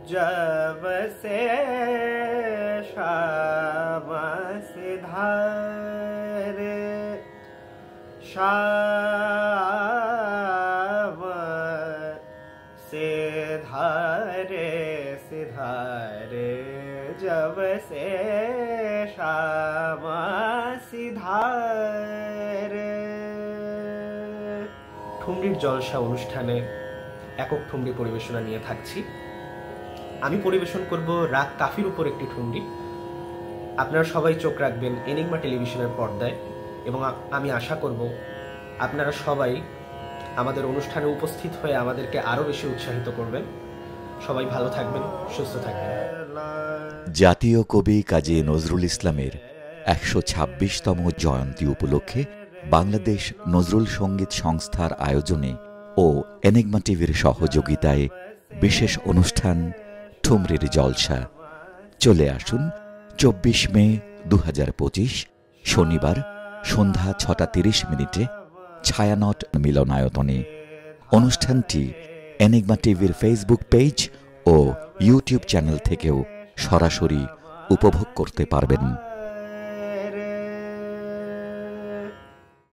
जब से शाम सिधारे शाम सिधारे सिधारे जब से शाम सिधारे। ঠুমরির জলসা অনুষ্ঠানে একক ঠুমরি পরিবেশনা নিয়ে থাকছি। আমি পরিবেশন করব রাগ কাফির উপর একটি ঠুমরি। আপনারা সবাই চোখ রাখবেন এনিগমা টেলিভিশনের পর্দায় এবং আমি আশা করব আপনারা সবাই আমাদের অনুষ্ঠানে উপস্থিত হয়ে আমাদেরকে আরো বেশি উৎসাহিত করবেন। সবাই ভালো থাকবেন, সুস্থ থাকবেন। জাতীয় কবি কাজী নজরুল ইসলামের ১২৬তম জয়ন্তী উপলক্ষে বাংলাদেশ নজরুল সঙ্গীত সংস্থার আয়োজনে ও এনিগমা টিভির সহযোগিতায় বিশেষ অনুষ্ঠান ঠুমরির জলসা। চলে আসুন ২৪ মে ২০২৫ শনিবার সন্ধ্যা ৬টা ৩০ ছায়ানট মিলনায়তনে। অনুষ্ঠানটি এনিগমা টিভির ফেসবুক পেজ ও ইউটিউব চ্যানেল থেকেও সরাসরি উপভোগ করতে পারবেন।